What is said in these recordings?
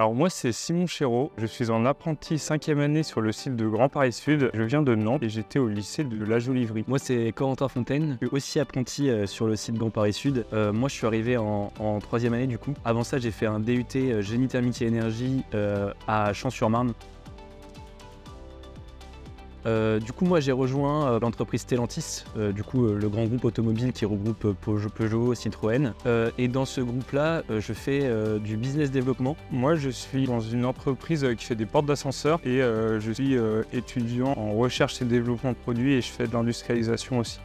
Alors moi c'est Simon Chéreau, je suis en apprenti 5e année sur le site de Grand Paris Sud. Je viens de Nantes et j'étais au lycée de La Joliverie. Moi c'est Corentin Fontaine, je suis aussi apprenti sur le site Grand Paris Sud. Moi je suis arrivé en 3e année du coup. Avant ça j'ai fait un DUT Génie Thermique et Énergie à Champs-sur-Marne. Du coup moi j'ai rejoint l'entreprise Stellantis, le grand groupe automobile qui regroupe Peugeot, Citroën, et dans ce groupe là je fais du business développement. Moi je suis dans une entreprise qui fait des portes d'ascenseur et je suis étudiant en recherche et développement de produits et je fais de l'industrialisation aussi.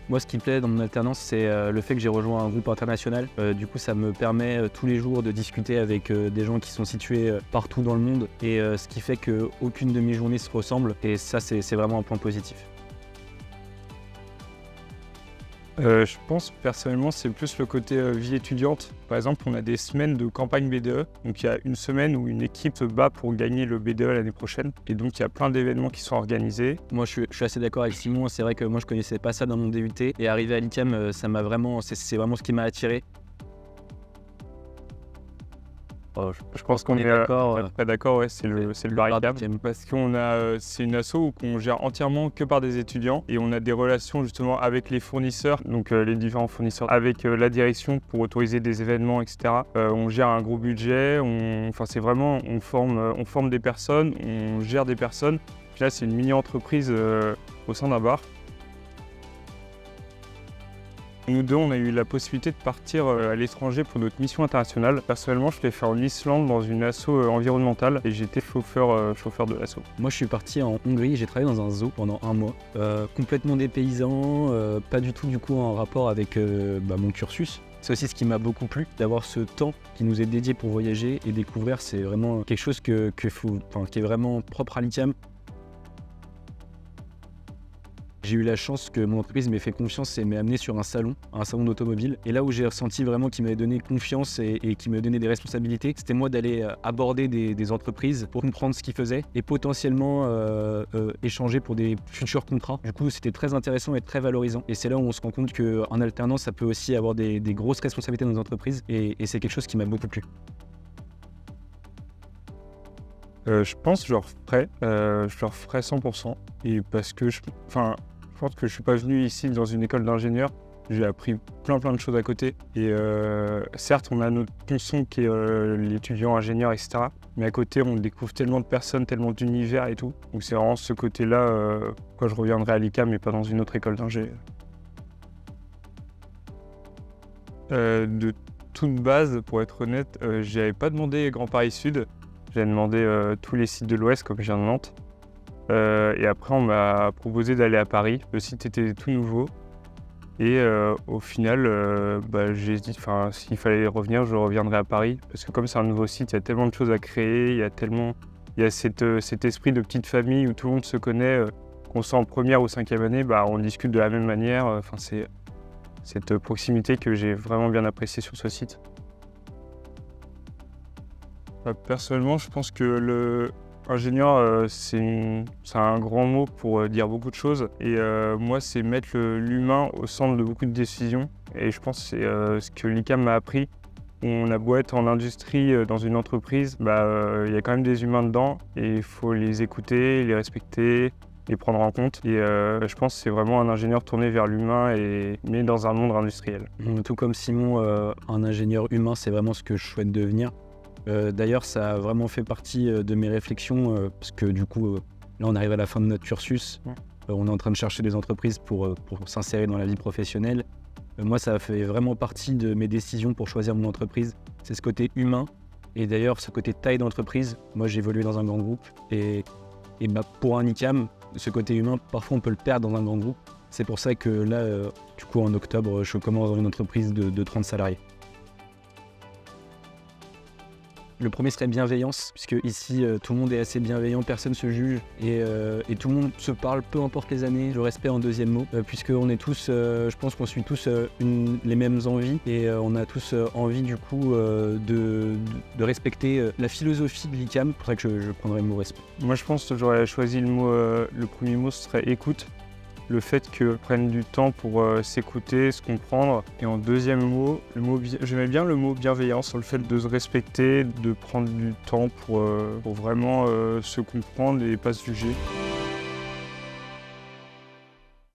Moi, ce qui me plaît dans mon alternance, c'est le fait que j'ai rejoint un groupe international. Du coup, ça me permet tous les jours de discuter avec des gens qui sont situés partout dans le monde. Et ce qui fait qu'aucune de mes journées se ressemble. Et ça, c'est vraiment un point positif. Je pense personnellement c'est plus le côté vie étudiante. Par exemple on a des semaines de campagne BDE, donc il y a une semaine où une équipe se bat pour gagner le BDE l'année prochaine et donc il y a plein d'événements qui sont organisés. Moi je suis assez d'accord avec Simon, c'est vrai que moi je connaissais pas ça dans mon DUT et arrivé à l'ICAM ça m'a vraiment, c'est vraiment ce qui m'a attiré. Je pense qu'on est d'accord. Très d'accord, ouais, c'est le barricade. Parce qu'on a, c'est une asso qu'on gère entièrement que par des étudiants et on a des relations justement avec les fournisseurs, donc les différents fournisseurs, avec la direction pour autoriser des événements, etc. On gère un gros budget, c'est vraiment, on forme des personnes, on gère des personnes. Puis là, c'est une mini-entreprise au sein d'un bar. Nous deux, on a eu la possibilité de partir à l'étranger pour notre mission internationale. Personnellement, je l'ai fait en Islande dans une asso environnementale et j'étais chauffeur de l'asso. Moi, je suis parti en Hongrie, j'ai travaillé dans un zoo pendant 1 mois. Complètement dépaysant, pas du tout du coup en rapport avec mon cursus. C'est aussi ce qui m'a beaucoup plu, d'avoir ce temps qui nous est dédié pour voyager et découvrir. C'est vraiment quelque chose qui est vraiment propre à l'ICAM. J'ai eu la chance que mon entreprise m'ait fait confiance et m'ait amené sur un salon d'automobile. Et là où j'ai ressenti vraiment qu'il m'avait donné confiance et qu'il m'avait donné des responsabilités, c'était moi d'aller aborder des entreprises pour comprendre ce qu'ils faisaient et potentiellement échanger pour des futurs contrats. Du coup, c'était très intéressant et très valorisant. Et c'est là où on se rend compte qu'en alternance, ça peut aussi avoir des grosses responsabilités dans nos entreprises et c'est quelque chose qui m'a beaucoup plu. Je pense que je le referais 100%. Et parce que je pense que je suis pas venu ici dans une école d'ingénieur. J'ai appris plein de choses à côté. Et certes, on a notre ponçon qui est l'étudiant ingénieur, etc. Mais à côté, on découvre tellement de personnes, tellement d'univers et tout. Donc c'est vraiment ce côté-là, pourquoi je reviendrai à l'ICAM mais pas dans une autre école d'ingé. De toute base, pour être honnête, j'avais pas demandé Grand Paris Sud. J'ai demandé tous les sites de l'Ouest comme je viens de Nantes. Et après, on m'a proposé d'aller à Paris. Le site était tout nouveau. Et au final, j'ai dit s'il fallait revenir, je reviendrai à Paris. Parce que comme c'est un nouveau site, il y a tellement de choses à créer. Il y a cet esprit de petite famille où tout le monde se connaît. Qu'on soit en première ou 5e année, on discute de la même manière. C'est cette proximité que j'ai vraiment bien appréciée sur ce site. Personnellement, je pense que ingénieur, c'est un grand mot pour dire beaucoup de choses. Et moi, c'est mettre l'humain au centre de beaucoup de décisions. Et je pense que c'est ce que l'ICAM m'a appris. On a beau être en industrie, dans une entreprise, il y a quand même des humains dedans. Et il faut les écouter, les respecter, les prendre en compte. Et je pense que c'est vraiment un ingénieur tourné vers l'humain, mais dans un monde industriel. Tout comme Simon, un ingénieur humain, c'est vraiment ce que je souhaite devenir. D'ailleurs, ça a vraiment fait partie de mes réflexions parce que du coup, là, on arrive à la fin de notre cursus. On est en train de chercher des entreprises pour s'insérer dans la vie professionnelle. Moi, ça a fait vraiment partie de mes décisions pour choisir mon entreprise. C'est ce côté humain et d'ailleurs, ce côté taille d'entreprise. Moi, j'ai évolué dans un grand groupe et pour un ICAM, ce côté humain, parfois, on peut le perdre dans un grand groupe. C'est pour ça que là, du coup, en octobre, je commence dans une entreprise de 30 salariés. Le premier serait bienveillance, puisque ici tout le monde est assez bienveillant, personne ne se juge et tout le monde se parle, peu importe les années. Le respect en deuxième mot, puisqu'on est tous, je pense qu'on suit tous les mêmes envies et on a tous envie du coup de respecter la philosophie de l'ICAM. C'est pour ça que je prendrais le mot respect. Moi je pense que j'aurais choisi le premier mot ce serait écoute. le fait qu'ils prennent du temps pour s'écouter, se comprendre. Et en deuxième mot, j'aimais bien le mot bienveillance, sur le fait de se respecter, de prendre du temps pour vraiment se comprendre et pas se juger.